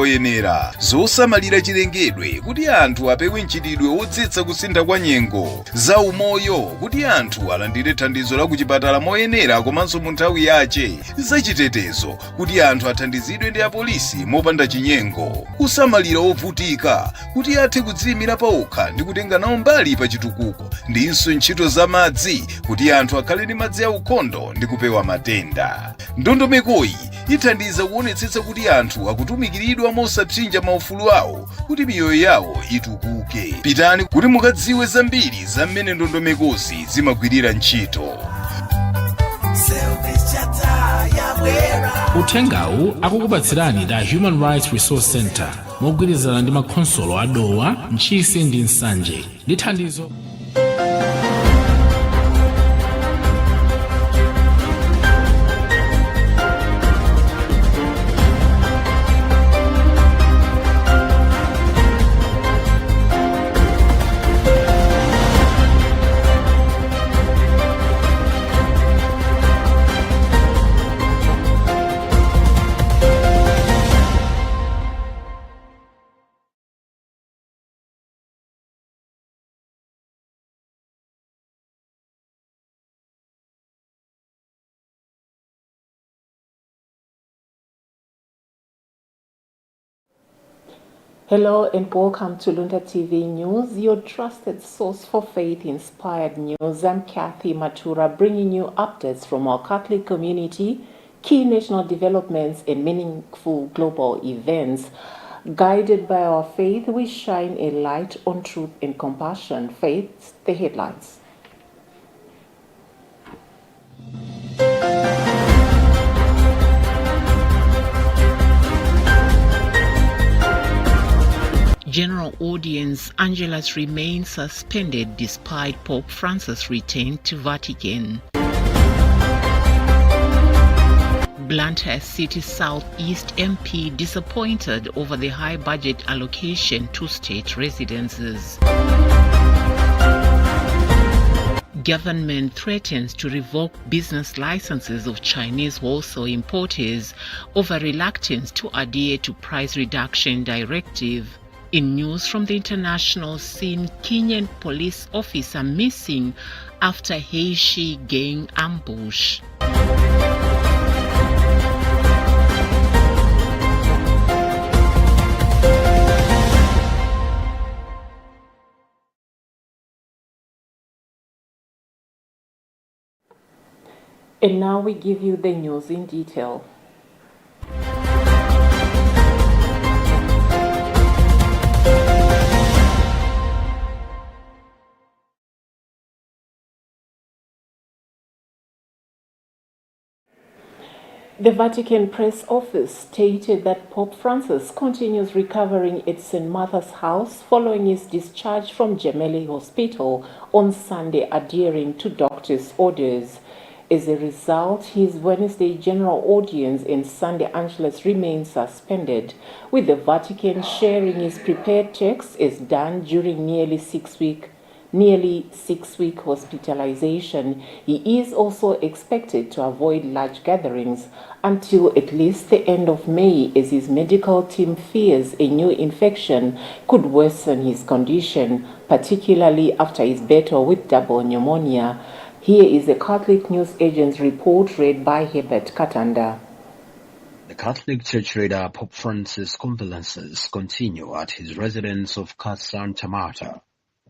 oyenera, zosamalira chilengedwe kuti anthu apewe mchitidwe wodzetsa kusintha kwa nyengo, za umoyo kuti anthu alandire thandizo la kuchipatala moyenera komanso mu nthawi yache, zachitetezo kuti anthu athandizidwe ndi apolisi mopanda chinyengo, kusamalira ovutika kuti athe kudziyimira paokha ndi kutenga nawo mbali pa chitukuko, ndinso ntchito za madzi kuti anthu akhale ndi madzi aukhondo ndi kupewa matenda. Ndondomekoyi ithandiza kuonetsetsa kuti anthu akutumikiridwa mosapsinja maufulu awo kuti miyoyo yawo itukuke. Pitani kuti mukadziwe zambiri za mmene ndondomekozi zimagwirira ntchito. Uthengawu akukupatsirani da Human Rights Resource Center mogwirizana ndi makhonsolo a Dowa, Mchisi ndi Nsanje ndi thandizo. Hello and welcome to Luntha TV News, your trusted source for faith-inspired news. I'm Kathy Matura, bringing you updates from our Catholic community, key national developments and meaningful global events. Guided by our faith, we shine a light on truth and compassion. Faith, the headlines. General audience, Angelus remains suspended despite Pope Francis' return to Vatican. Luntha City Southeast MP disappointed over the high budget allocation to state residences. Government threatens to revoke business licenses of Chinese wholesale importers over reluctance to adhere to price reduction directive. In news from the international scene, Kenyan police officer missing after Heishi gang ambush. And now we give you the news in detail. The Vatican press office stated that Pope Francis continues recovering at St. Martha's House following his discharge from Gemelli Hospital on Sunday, adhering to doctors' orders. As a result, his Wednesday general audience in Sunday Angelus remains suspended, with the Vatican sharing his prepared text as done during nearly six-week hospitalization. He is also expected to avoid large gatherings until at least the end of May, as his medical team fears a new infection could worsen his condition, particularly after his battle with double pneumonia. Here is a Catholic News Agent's report read by Herbert Katanda. The Catholic Church leader Pope Francis' condolences continue at his residence of Santa Marta,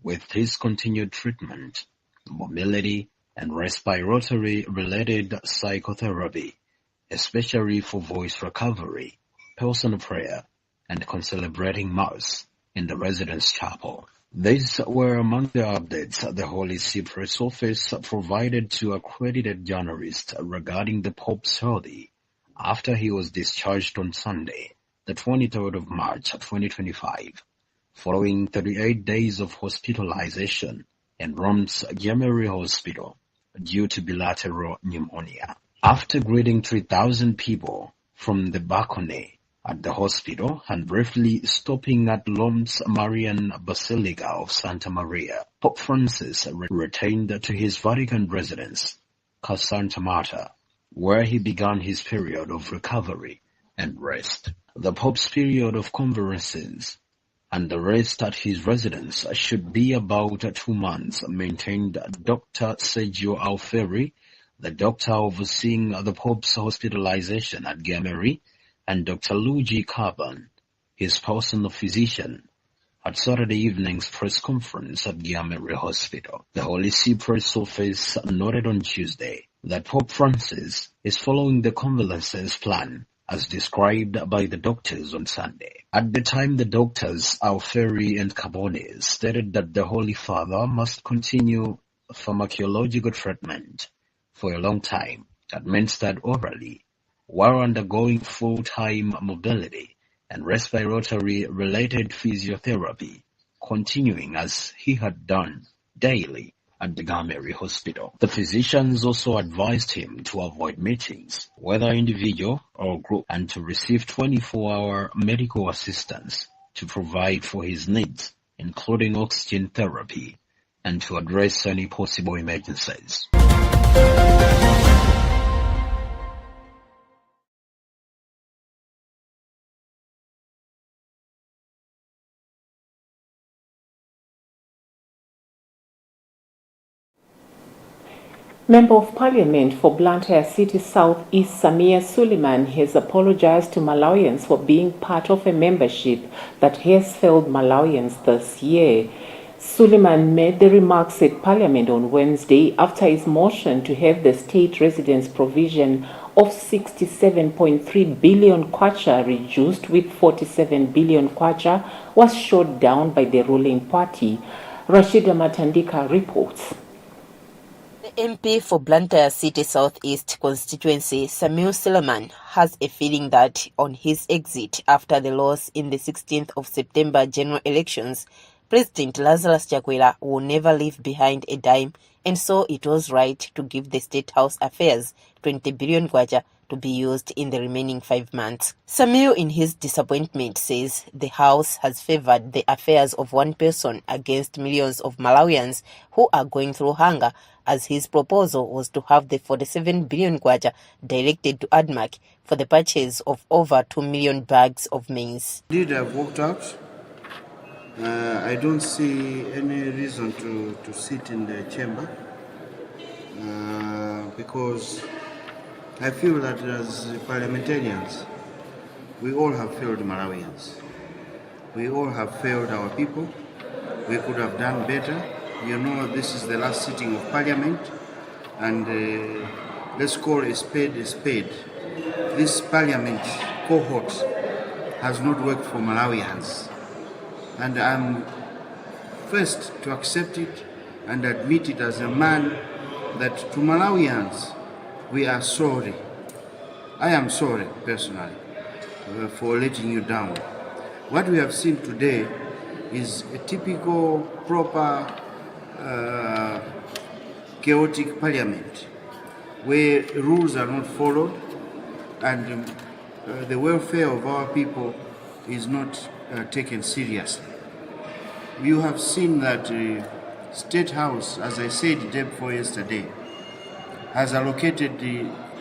with his continued treatment, mobility, and respiratory-related psychotherapy, especially for voice recovery, personal prayer, and concelebrating Mass in the residence chapel. These were among the updates the Holy See Press Office provided to accredited journalists regarding the Pope's health after he was discharged on Sunday, the 23rd of March 2025. Following 38 days of hospitalization in Rome's Gemelli Hospital due to bilateral pneumonia. After greeting 3,000 people from the balcony at the hospital and briefly stopping at Rome's Marian Basilica of Santa Maria, Pope Francis returned to his Vatican residence, Santa Marta, where he began his period of recovery and rest. The Pope's period of convalescence and the rest at his residence should be about 2 months, maintained Dr. Sergio Alfieri, the doctor overseeing the Pope's hospitalization at Gameri, and Dr. Luigi Caban, his personal physician, at Saturday evening's press conference at Gameri Hospital. The Holy See Press Office noted on Tuesday that Pope Francis is following the convalescence plan as described by the doctors on Sunday. At the time, the doctors, Alfieri and Carbone, stated that the Holy Father must continue pharmacological treatment for a long time, administered orally, while undergoing full-time mobility and respiratory-related physiotherapy, continuing as he had done daily at the Gameri Hospital. The physicians also advised him to avoid meetings, whether individual or group, and to receive 24-hour medical assistance to provide for his needs, including oxygen therapy, and to address any possible emergencies. Member of Parliament for Blantyre City South East Samia Suleiman has apologized to Malawians for being part of a membership that has failed Malawians this year. Suleiman made the remarks at Parliament on Wednesday after his motion to have the state residence provision of 67.3 billion kwacha reduced with 47 billion kwacha was shot down by the ruling party. Rashida Matandika reports. The MP for Blantyre City South East constituency, Samuel Suleiman, has a feeling that on his exit after the loss in the 16th of September general elections, President Lazarus Chakwera will never leave behind a dime, and so it was right to give the State House affairs 20 billion kwacha to be used in the remaining 5 months. Samuel, in his disappointment, says the House has favored the affairs of one person against millions of Malawians who are going through hunger, as his proposal was to have the 47 billion kwacha directed to ADMAC for the purchase of over 2 million bags of maize. Indeed, I've walked out. I don't see any reason to sit in the chamber because I feel that as parliamentarians, we all have failed Malawians. We all have failed our people. We could have done better. You know, this is the last sitting of Parliament, and let's call a spade a spade. This Parliament cohort has not worked for Malawians, and I'm first to accept it and admit it as a man that to Malawians, we are sorry. I am sorry personally for letting you down. What we have seen today is a typical, proper, chaotic parliament where rules are not followed and the welfare of our people is not taken seriously. You have seen that State House, as I said day before yesterday, has allocated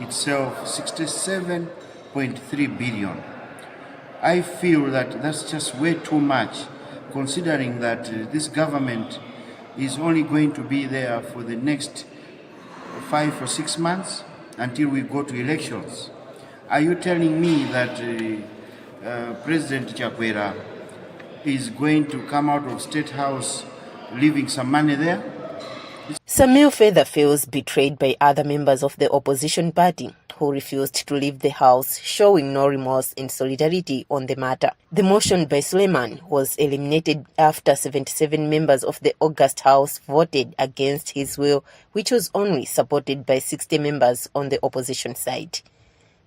itself 67.3 billion. I feel that that's just way too much, considering that this government is only going to be there for the next 5 or 6 months until we go to elections. Are you telling me that President Chakwera is going to come out of State House leaving some money there? Samuel further feels betrayed by other members of the opposition party who refused to leave the House, showing no remorse and solidarity on the matter. The motion by Suleiman was eliminated after 77 members of the August House voted against his will, which was only supported by 60 members on the opposition side.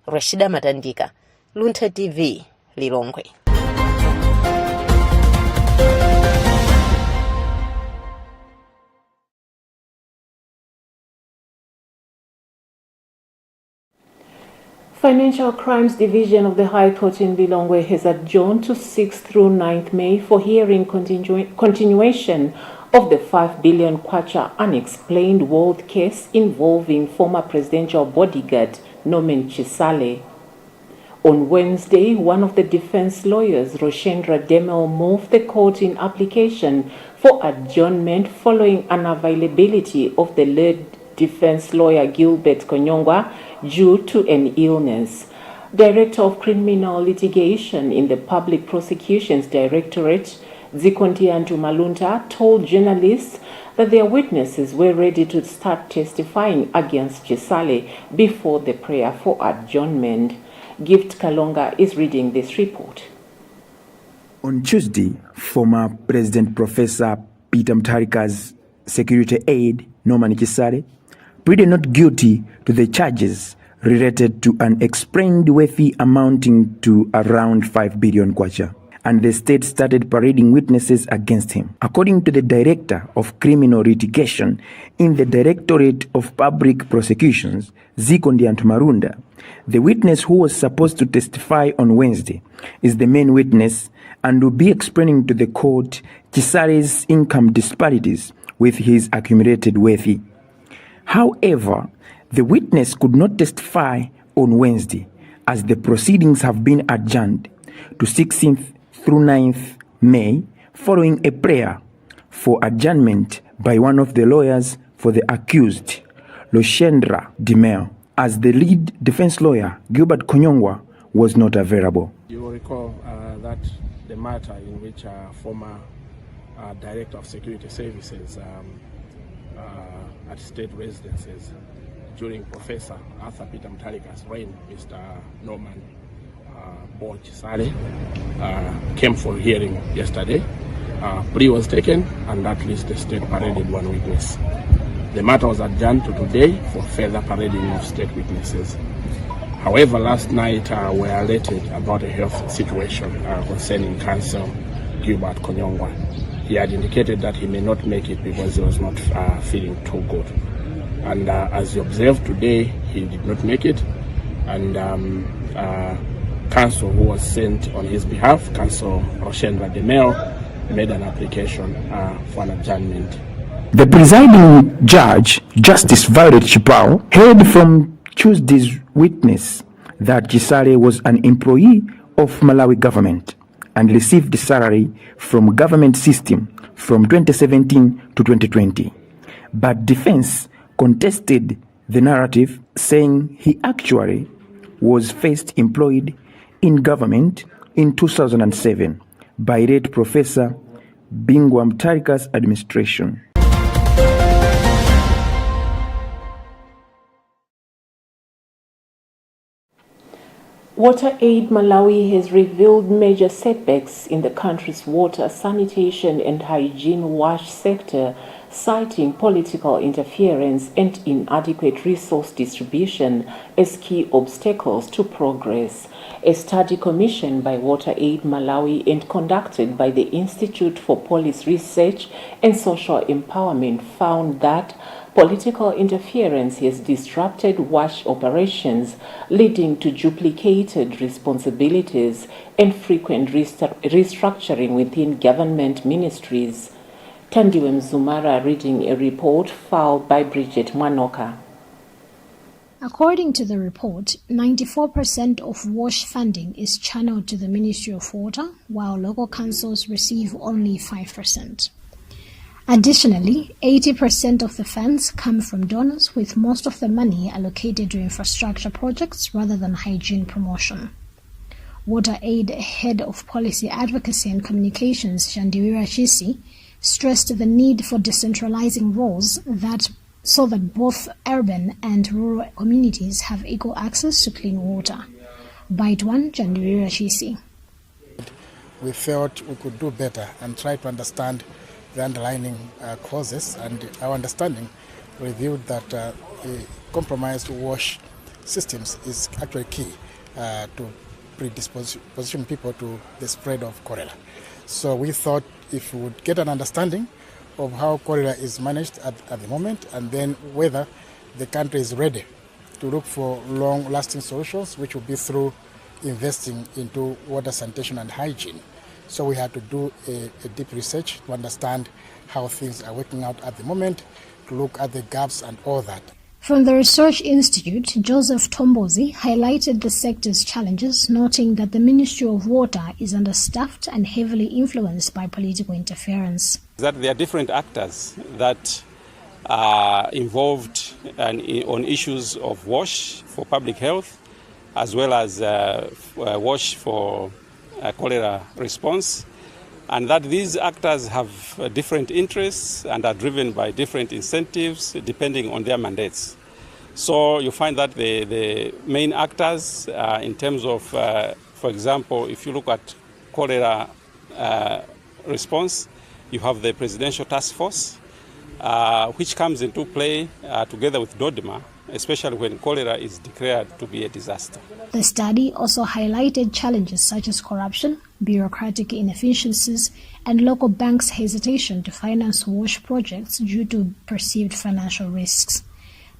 Rashida Matandika, Luntha TV, Lilongwe. Financial Crimes Division of the High Court in Lilongwe has adjourned to 6th through 9th May for hearing continuation of the 5 billion kwacha unexplained world case involving former presidential bodyguard Norman Chisale. On Wednesday, one of the defense lawyers, Roshendra Demel, moved the court in application for adjournment following unavailability of the lead defense lawyer Gilbert Konyongwa due to an illness. Director of Criminal Litigation in the Public Prosecutions Directorate, Zikontiantu Luntha, told journalists that their witnesses were ready to start testifying against Chisale before the prayer for adjournment. Gift Kalonga is reading this report. On Tuesday, former President Professor Peter Mutharika's security aide, Norman Chisale, pleaded not guilty to the charges related to an explained wealth amounting to around 5 billion kwacha, and the state started parading witnesses against him. According to the Director of Criminal Litigation in the Directorate of Public Prosecutions, Zikontiantu Marunda, the witness who was supposed to testify on Wednesday is the main witness and will be explaining to the court Chisale's income disparities with his accumulated wealth. However, the witness could not testify on Wednesday as the proceedings have been adjourned to 16th through 9th May following a prayer for adjournment by one of the lawyers for the accused, Roshendra Demel, as the lead defense lawyer, Gilbert Konyongwa, was not available. You will recall that the matter in which former Director of Security Services at state residences during Professor Arthur Peter Mutharika's reign, Mr. Norman Chisale, came for hearing yesterday. Plea was taken, and at least the state paraded one witness. The matter was adjourned to today for further parading of state witnesses. However, last night we were alerted about a health situation concerning Counsel Gilbert Konyongwa. He had indicated that he may not make it because he was not feeling too good. And as you observed today, he did not make it. And counsel who was sent on his behalf, Counsel Roshendra Demel, made an application for an adjournment. The presiding judge, Justice Violet Chipao, heard from Tuesday's witness that Chisale was an employee of Malawi government and received the salary from government system from 2017 to 2020. But defense contested the narrative, saying he actually was first employed in government in 2007 by late Professor Bingwa Mutharika's administration. WaterAid Malawi has revealed major setbacks in the country's water, sanitation and hygiene wash sector, citing political interference and inadequate resource distribution as key obstacles to progress. A study commissioned by WaterAid Malawi and conducted by the Institute for Policy Research and Social Empowerment found that political interference has disrupted wash operations, leading to duplicated responsibilities and frequent restructuring within government ministries. Tandiwe Mzumara reading a report filed by Bridget Mwanoka. According to the report, 94% of WASH funding is channeled to the Ministry of Water, while local councils receive only 5%. Additionally, 80% of the funds come from donors, with most of the money allocated to infrastructure projects rather than hygiene promotion. WaterAid Head of Policy Advocacy and Communications, Shandiwira Chisi, stressed the need for decentralizing roles so that both urban and rural communities have equal access to clean water. Bite 1, Shandiwira Chisi. We felt we could do better and try to understand the underlying causes, and our understanding revealed that compromised wash systems is actually key to predisposition people to the spread of cholera. So we thought if we would get an understanding of how cholera is managed at the moment, and then whether the country is ready to look for long-lasting solutions, which will be through investing into water sanitation and hygiene. So we had to do a deep research to understand how things are working out at the moment, to look at the gaps and all that. From the Research Institute, Joseph Tombozi highlighted the sector's challenges, noting that the Ministry of Water is understaffed and heavily influenced by political interference. That there are different actors that are involved on issues of WASH for public health, as well as WASH for cholera response, and that these actors have different interests and are driven by different incentives depending on their mandates. So you find that the main actors in terms of, for example, if you look at cholera response, you have the Presidential Task Force, which comes into play together with DODMA, especially when cholera is declared to be a disaster. The study also highlighted challenges such as corruption, bureaucratic inefficiencies, and local banks' hesitation to finance WASH projects due to perceived financial risks.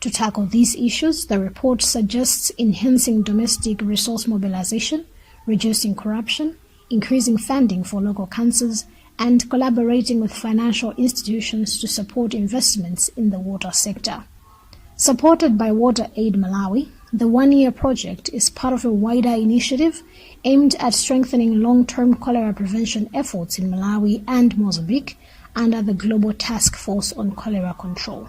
To tackle these issues, the report suggests enhancing domestic resource mobilization, reducing corruption, increasing funding for local councils, and collaborating with financial institutions to support investments in the water sector. Supported by Water Aid Malawi, the one-year project is part of a wider initiative aimed at strengthening long-term cholera prevention efforts in Malawi and Mozambique under the Global Task Force on Cholera Control.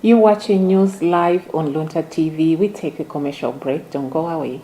You're watching news live on Luntha TV. We take a commercial break. Don't go away.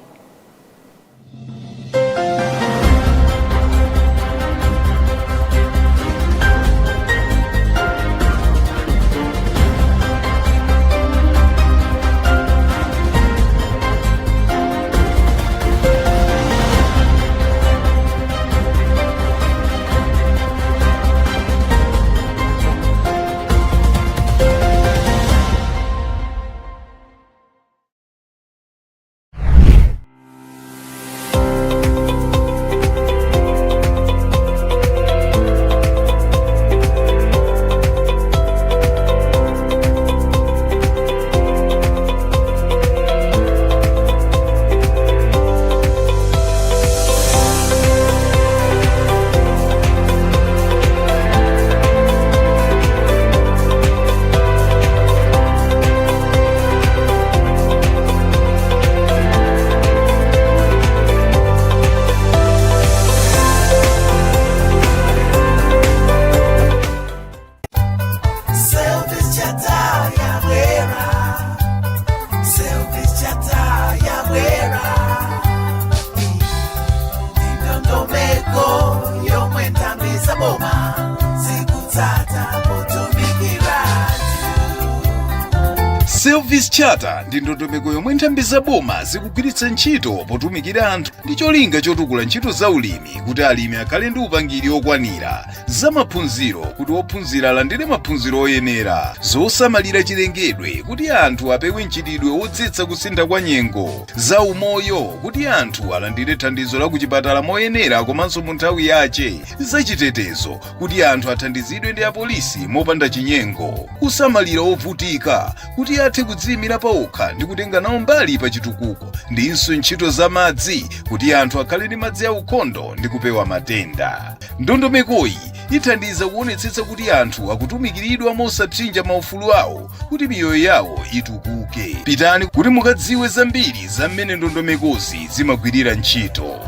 Service Charter ndi ndondomeko yomwe nthambi za boma zikugwiritsa ntchito potumikira anthu ndi cholinga chotukula ntchito za ulimi kuti alimi akhale ndi upangiri okwanira, za maphunziro kuti ophunzira alandire maphunziro oyenera, zosamalira chilengedwe kuti anthu apewe mchitidwe wodzetsa kusintha kwa nyengo, za umoyo kuti anthu alandire thandizo la kuchipatala moyenera komanso mu nthawi yache, za chitetezo kuti anthu athandizidwe ndi apolisi mopanda chinyengo, kusamalira ovutika kuti athe kudziyimira paokha ndi kutenga nawo mbali pa chitukuko, ndinso ntchito za madzi kuti anthu akhale ndi madzi aukhondo ndi kupewa matenda. Ndondomekoyi ithandiza kuonetsetsa kuti anthu akutumikiridwa mosapsinja maufulu awo kuti miyoyo yawo itukuke. Pitani kuti mukadziwe zambiri za mmene ndondomekozi zimagwirira ntchito.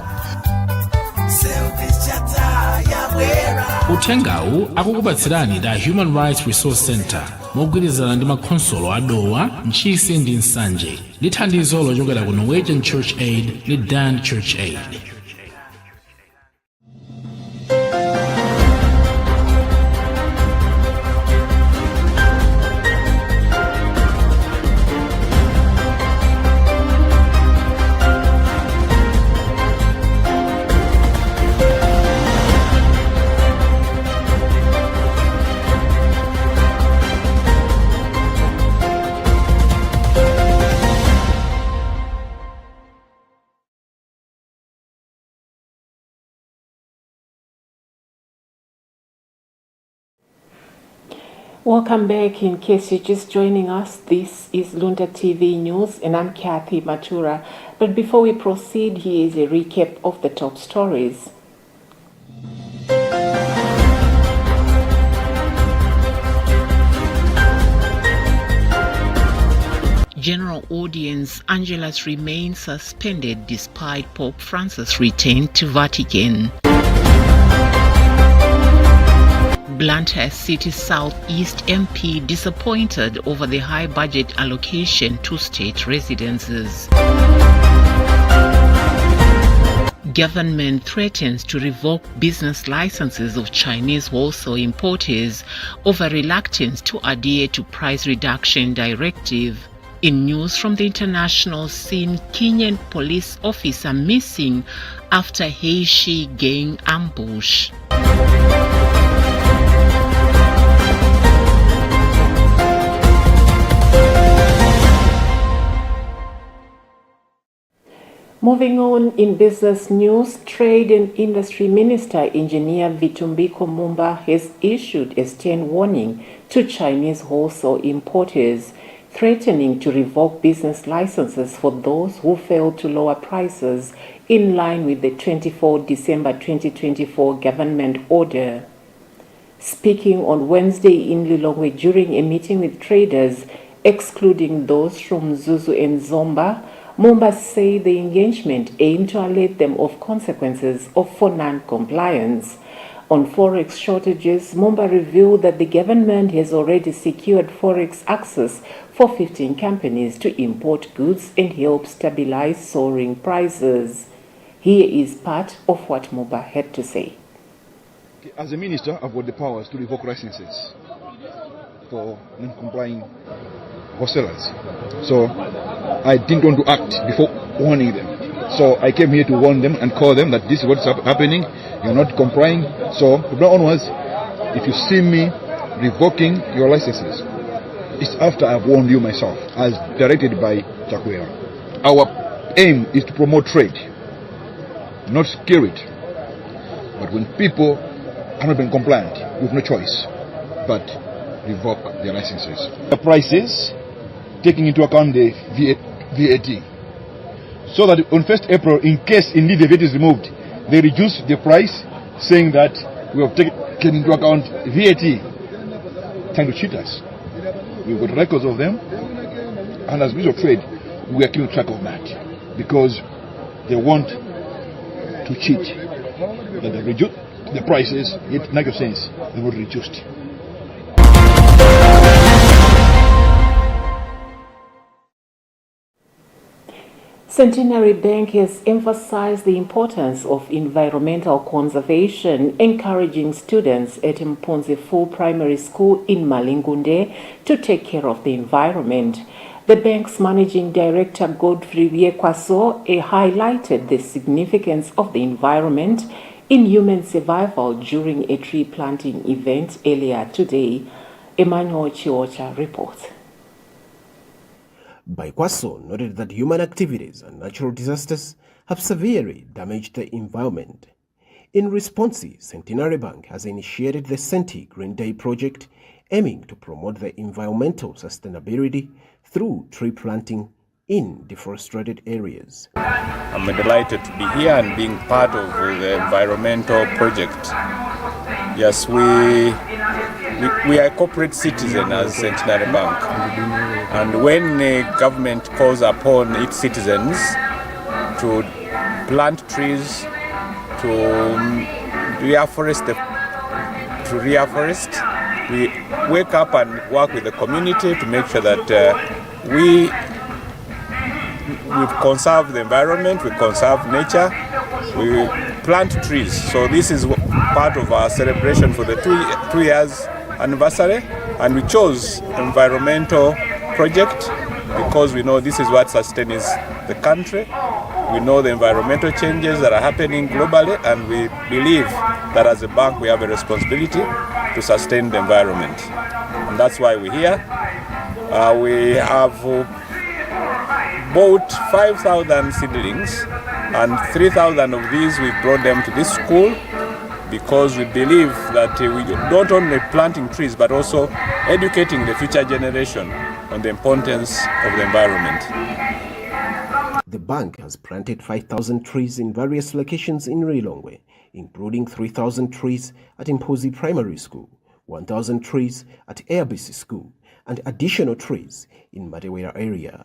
Uthengawu akukupatsirani da Human Rights Resource Center mogwirizana ndi makhonsolo a Dowa, Mchisi ndi Nsanje ndi thandizo lochokera ku Norwegian Church Aid ndi Dan Church Aid. Welcome back. In case you're just joining us, this is Luntha TV News and I'm Kathy Matura. But before we proceed, here is a recap of the top stories. General audience, Angelas remains suspended despite Pope Francis' return to Vatican. Luntha City Southeast MP disappointed over the high budget allocation to state residences. Government threatens to revoke business licenses of Chinese wholesale importers over reluctance to adhere to price reduction directive. In news from the international scene, Kenyan police officer missing after Heishi gang ambush. Moving on in business news, Trade and Industry Minister Engineer Vitumbiko Mumba has issued a stern warning to Chinese wholesale importers, threatening to revoke business licenses for those who fail to lower prices in line with the 24 December 2024 government order. Speaking on Wednesday in Lilongwe during a meeting with traders, excluding those from Zuzu and Zomba, Mumba said the engagement aimed to alert them of consequences for non-compliance. On forex shortages, Mumba revealed that the government has already secured forex access for 15 companies to import goods and help stabilize soaring prices. Here is part of what Mumba had to say. As a minister, I've got the powers to revoke licenses for non-complying wholesalers. So I didn't want to act before warning them. So I came here to warn them and call them that this is what's happening. You're not complying. So from now onwards, if you see me revoking your licenses, it's after I've warned you myself, as directed by Chakwera. Our aim is to promote trade, not scare it. But when people are not being compliant, we have no choice but revoke their licenses. The prices, taking into account the VAT, so that on 1st April, in case indeed the VAT is removed, they reduce the price, saying that we have taken into account VAT, trying to cheat us. We've got records of them, and as Minister of Trade, we are keeping track of that, because they want to cheat. That they reduce the prices, yet make sense, they were reduced. Centenary Bank has emphasized the importance of environmental conservation, encouraging students at Mponzi Full Primary School in Malingunde to take care of the environment. The bank's managing director, Godfrey Wiekwaso, highlighted the significance of the environment in human survival during a tree planting event earlier today. Emmanuel Chiocha reports. Baikwaso noted that human activities and natural disasters have severely damaged the environment. In response, Centenary Bank has initiated the Centi Green Day project, aiming to promote the environmental sustainability through tree planting in deforested areas. I'm delighted to be here and being part of the environmental project. Yes, we are a corporate citizen as Centenary Bank. And when the government calls upon its citizens to plant trees, to reforest, we wake up and work with the community to make sure that we conserve the environment, we conserve nature, we plant trees. So this is part of our celebration for the two years anniversary, and we chose environmental project because we know this is what sustains the country. We know the environmental changes that are happening globally, and we believe that as a bank we have a responsibility to sustain the environment. And that's why we're here. We have bought 5,000 seedlings, and 3,000 of these we brought them to this school because we believe that we not only planting trees but also educating the future generation on the importance of the environment. The bank has planted 5,000 trees in various locations in Rilongwe, including 3,000 trees at Impozi Primary School, 1,000 trees at Airbus School, and additional trees in Matewera area.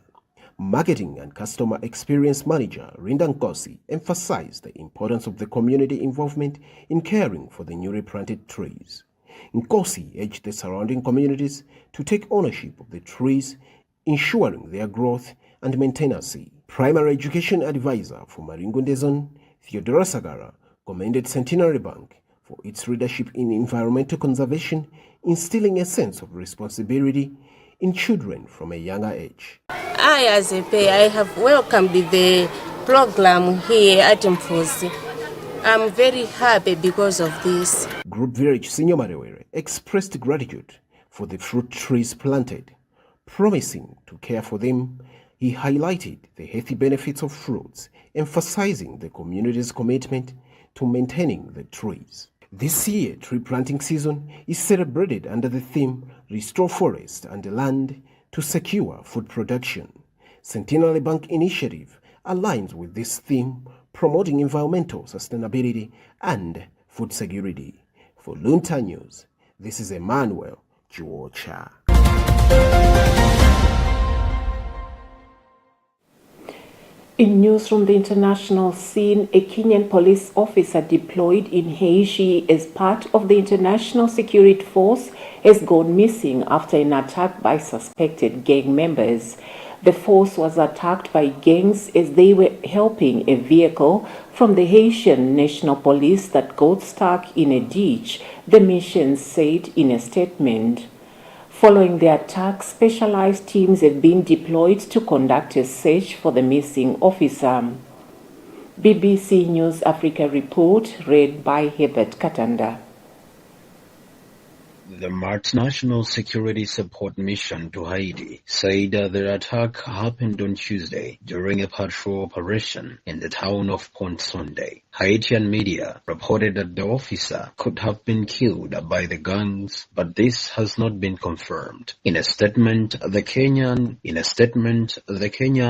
Marketing and Customer Experience Manager Rinda Nkosi emphasized the importance of the community involvement in caring for the newly planted trees. Nkosi urged the surrounding communities to take ownership of the trees, ensuring their growth and maintenance. Primary Education Advisor for Maringunde Zone, Theodora Sagara, commended Centenary Bank for its leadership in environmental conservation, instilling a sense of responsibility in children from a younger age. I, as a pay, I have welcomed the program here at Impozi. I'm very happy because of this. Group Village Senior Marewere expressed gratitude for the fruit trees planted. Promising to care for them, he highlighted the healthy benefits of fruits, emphasizing the community's commitment to maintaining the trees. This year, tree planting season is celebrated under the theme Restore Forest and Land to Secure Food Production. Centenary Bank initiative aligns with this theme, promoting environmental sustainability and food security. For Luntha News, this is Emmanuel Juocha. In news from the international scene, a Kenyan police officer deployed in Haiti as part of the international security force has gone missing after an attack by suspected gang members. The force was attacked by gangs as they were helping a vehicle from the Haitian National Police that got stuck in a ditch, the mission said in a statement. Following the attack, specialized teams have been deployed to conduct a search for the missing officer. BBC News Africa report read by Herbert Katanda. The Multinational Security Support Mission to Haiti said the attack happened on Tuesday during a patrol operation in the town of Pont-Sunday. Haitian media reported that the officer could have been killed by the gangs, but this has not been confirmed. In a statement, the Kenya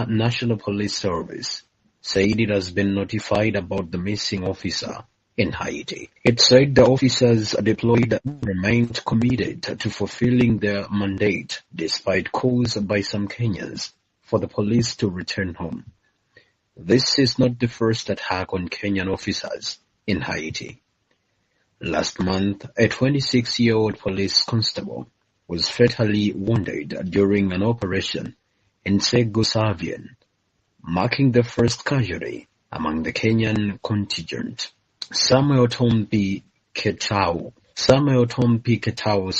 National Police Service said it has been notified about the missing officer in Haiti. It said the officers deployed remained committed to fulfilling their mandate despite calls by some Kenyans for the police to return home. This is not the first attack on Kenyan officers in Haiti. Last month, a 26-year-old police constable was fatally wounded during an operation in Segusavian, marking the first casualty among the Kenyan contingent. Samuel Tompi Ketau's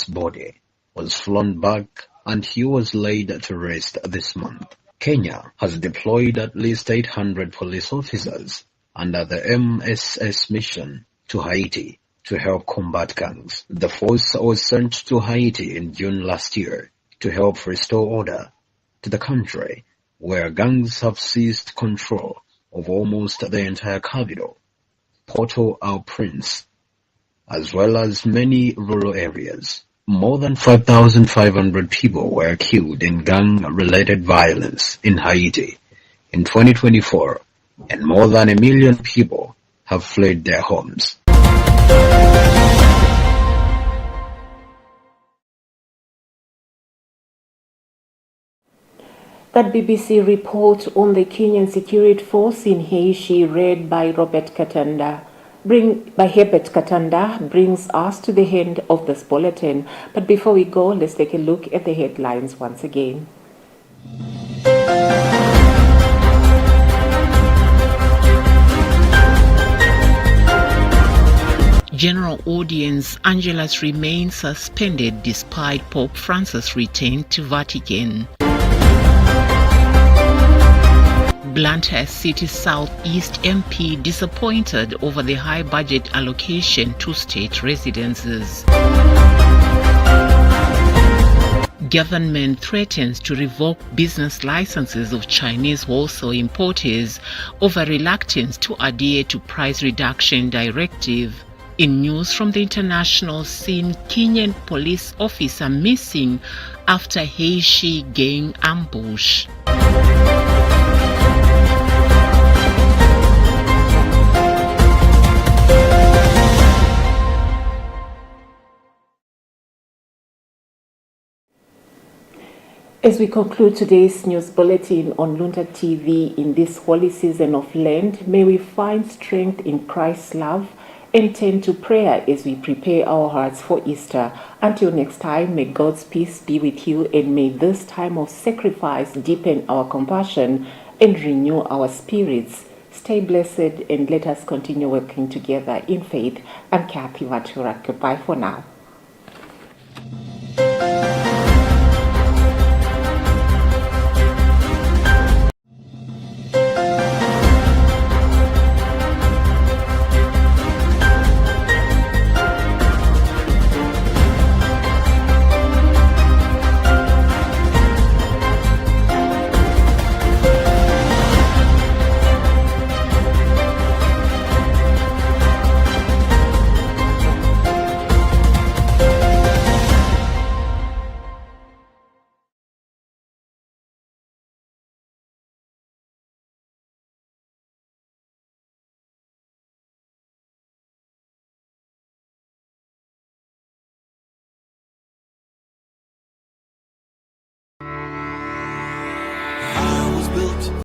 body was flown back and he was laid to rest this month. Kenya has deployed at least 800 police officers under the MSS mission to Haiti to help combat gangs. The force was sent to Haiti in June last year to help restore order to the country, where gangs have seized control of almost the entire capital, Port-au-Prince, as well as many rural areas. More than 5,500 people were killed in gang-related violence in Haiti in 2024, and more than 1 million people have fled their homes. That BBC report on the Kenyan security force in Haiti, read by Herbert Katanda, brings us to the end of this bulletin. But before we go, let's take a look at the headlines once again. General Audience, Angelas remains suspended despite Pope Francis' return to Vatican. Luntha City Southeast MP disappointed over the high budget allocation to state residences. Government threatens to revoke business licenses of Chinese wholesale importers over reluctance to adhere to price reduction directive. In news from the international scene, Kenyan police officer missing after Haitian gang ambush. As we conclude today's news bulletin on Luntha TV, in this holy season of Lent, may we find strength in Christ's love and turn to prayer as we prepare our hearts for Easter. Until next time, may God's peace be with you, and may this time of sacrifice deepen our compassion and renew our spirits. Stay blessed, and let us continue working together in faith. I'm Kathy Vatura. Goodbye for now.